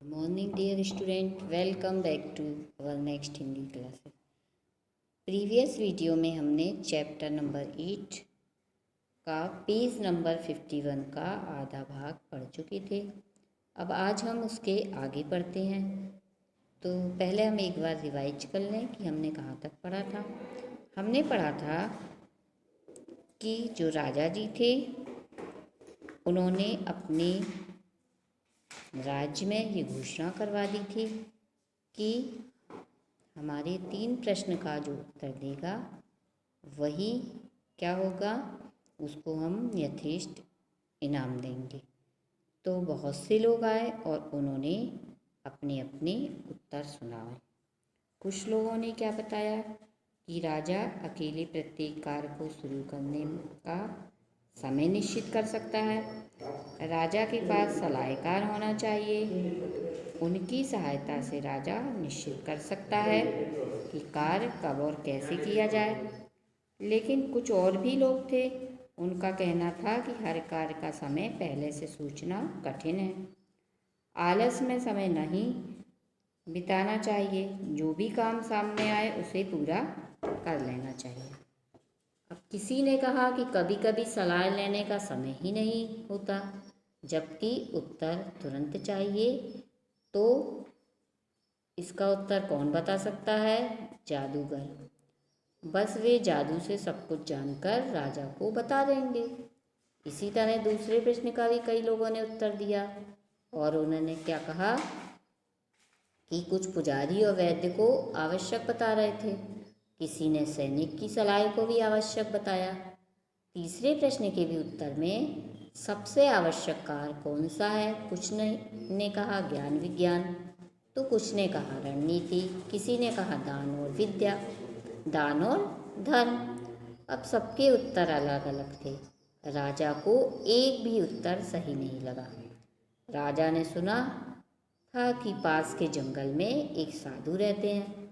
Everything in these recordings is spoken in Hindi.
Morning dear student, welcome back to our next Hindi classes. Previous video में हमने चैप्टर नंबर 8 का पेज नंबर 51 का आधा भाग पढ़ चुके थे। अब आज हम उसके आगे पढ़ते हैं। तो पहले हम एक बार रिवाइज कर लें कि हमने कहाँ तक पढ़ा था। हमने पढ़ा था कि जो राजा जी थे उन्होंने अपने राज्य में ये घोषणा करवा दी थी कि हमारे 3 प्रश्न का जो उत्तर देगा वही क्या होगा, उसको हम यथेष्ट इनाम देंगे। तो बहुत से लोग आए और उन्होंने अपने अपने उत्तर सुनाए। कुछ लोगों ने क्या बताया कि राजा अकेले प्रत्येक कार्य को शुरू करने का समय निश्चित कर सकता है, राजा के पास सलाहकार होना चाहिए, उनकी सहायता से राजा निश्चित कर सकता है कि कार्य कब और कैसे किया जाए। लेकिन कुछ और भी लोग थे, उनका कहना था कि हर कार्य का समय पहले से सोचना कठिन है, आलस में समय नहीं बिताना चाहिए, जो भी काम सामने आए उसे पूरा कर लेना चाहिए। अब किसी ने कहा कि कभी कभी सलाह लेने का समय ही नहीं होता, जबकि उत्तर तुरंत चाहिए। तो इसका उत्तर कौन बता सकता है? जादूगर। बस वे जादू से सब कुछ जानकर राजा को बता देंगे। इसी तरह दूसरे प्रश्न का भी कई लोगों ने उत्तर दिया और उन्होंने क्या कहा कि कुछ पुजारी और वैद्य को आवश्यक बता रहे थे, किसी ने सैनिक की सलाह को भी आवश्यक बताया। तीसरे प्रश्न के भी उत्तर में सबसे आवश्यक कार्य कौन सा है? कुछ ने कहा ज्ञान विज्ञान, तो कुछ ने कहा रणनीति, किसी ने कहा दान और विद्या, दान और धर्म। अब सबके उत्तर अलग अलग थे। राजा को एक भी उत्तर सही नहीं लगा। राजा ने सुना था कि पास के जंगल में एक साधु रहते हैं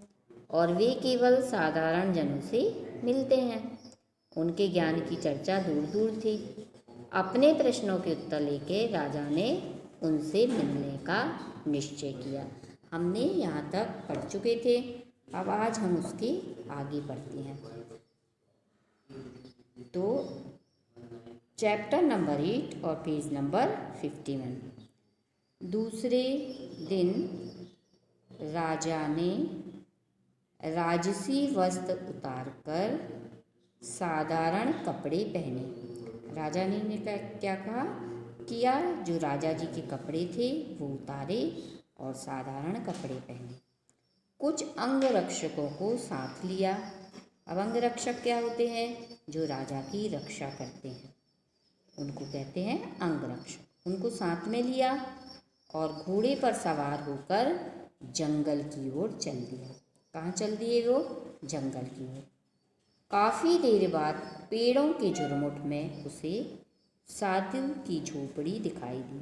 और वे केवल साधारण जनों से मिलते हैं। उनके ज्ञान की चर्चा दूर दूर थी। अपने प्रश्नों के उत्तर लेके राजा ने उनसे मिलने का निश्चय किया। हमने यहाँ तक पढ़ चुके थे। अब आज हम उसके आगे पढ़ते हैं। तो चैप्टर नंबर 8 और पेज नंबर 51। दूसरे दिन राजा ने राजसी वस्त्र उतारकर साधारण कपड़े पहने। राजा ने क्या किया? जो राजा जी के कपड़े थे वो उतारे और साधारण कपड़े पहने। कुछ अंगरक्षकों को साथ लिया। अब अंगरक्षक क्या होते हैं? जो राजा की रक्षा करते हैं, उनको कहते हैं अंगरक्षक। उनको साथ में लिया और घोड़े पर सवार होकर जंगल की ओर चल दिया। कहाँ चल दिए वो? जंगल की ओर। काफ़ी देर बाद पेड़ों के झुरमुट में उसे साधु की झोपड़ी दिखाई दी।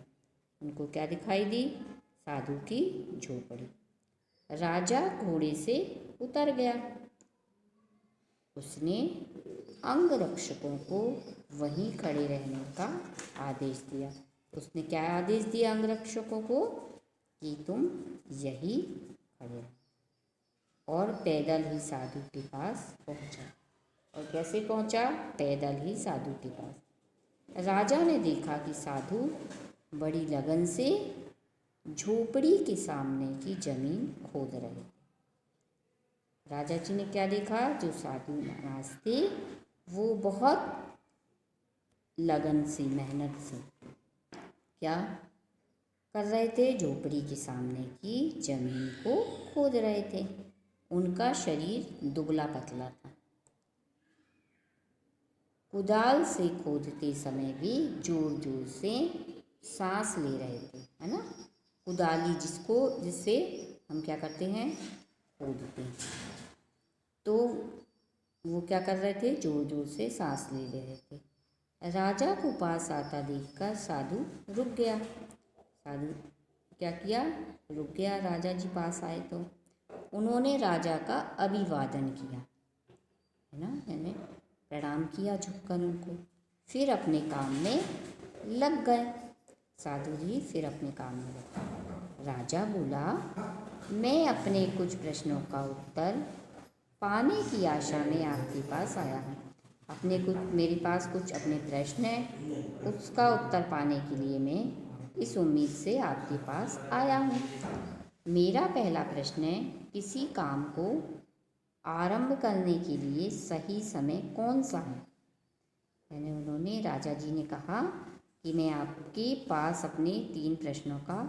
उनको क्या दिखाई दी? साधु की झोपड़ी। राजा घोड़े से उतर गया। उसने अंगरक्षकों को वहीं खड़े रहने का आदेश दिया। उसने क्या आदेश दिया अंगरक्षकों को? कि तुम यही खड़े रहो। और पैदल ही साधु के पास पहुंचा। और कैसे पहुंचा? पैदल ही साधु के पास। राजा ने देखा कि साधु बड़ी लगन से झोपड़ी के सामने की जमीन खोद रहे। राजा जी ने क्या देखा? जो साधु महाराज थे वो बहुत लगन से, मेहनत से क्या कर रहे थे? झोपड़ी के सामने की जमीन को खोद रहे थे। उनका शरीर दुबला पतला था। कुदाल से खोदते समय भी जोर जोर से सांस ले रहे थे, है ना। कुदाली जिससे हम क्या करते हैं? खोदते हैं। तो वो क्या कर रहे थे? जोर जोर से सांस ले रहे थे। राजा को पास आता देखकर साधु रुक गया। साधु क्या किया? रुक गया। राजा जी पास आए तो उन्होंने राजा का अभिवादन किया, है ना, यानी प्रणाम किया झुककर उनको। फिर अपने काम में लग गए। साधु जी फिर अपने काम में लग गए। राजा बोला, मैं अपने कुछ प्रश्नों का उत्तर पाने की आशा में आपके पास आया हूँ। मेरे पास कुछ अपने प्रश्न हैं, उसका उत्तर पाने के लिए मैं इस उम्मीद से आपके पास आया हूँ। मेरा पहला प्रश्न है, किसी काम को आरंभ करने के लिए सही समय कौन सा है? उन्होंने राजा जी ने कहा कि मैं आपके पास अपने 3 प्रश्नों का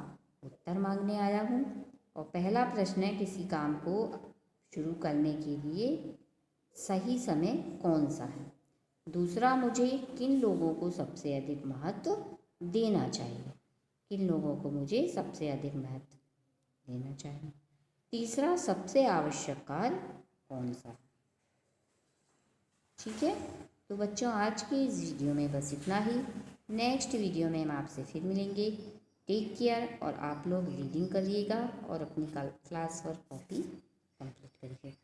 उत्तर मांगने आया हूँ। और पहला प्रश्न है, किसी काम को शुरू करने के लिए सही समय कौन सा है? दूसरा, मुझे किन लोगों को सबसे अधिक महत्व देना चाहिए? किन लोगों को मुझे सबसे अधिक महत्व देना चाहिए? तीसरा, सबसे आवश्यक कार्य कौन सा? ठीक है, तो बच्चों आज के इस वीडियो में बस इतना ही। नेक्स्ट वीडियो में हम आपसे फिर मिलेंगे। Take care. और आप लोग रीडिंग करिएगा और अपनी क्लास वर्क कॉपी कंप्लीट करिएगा।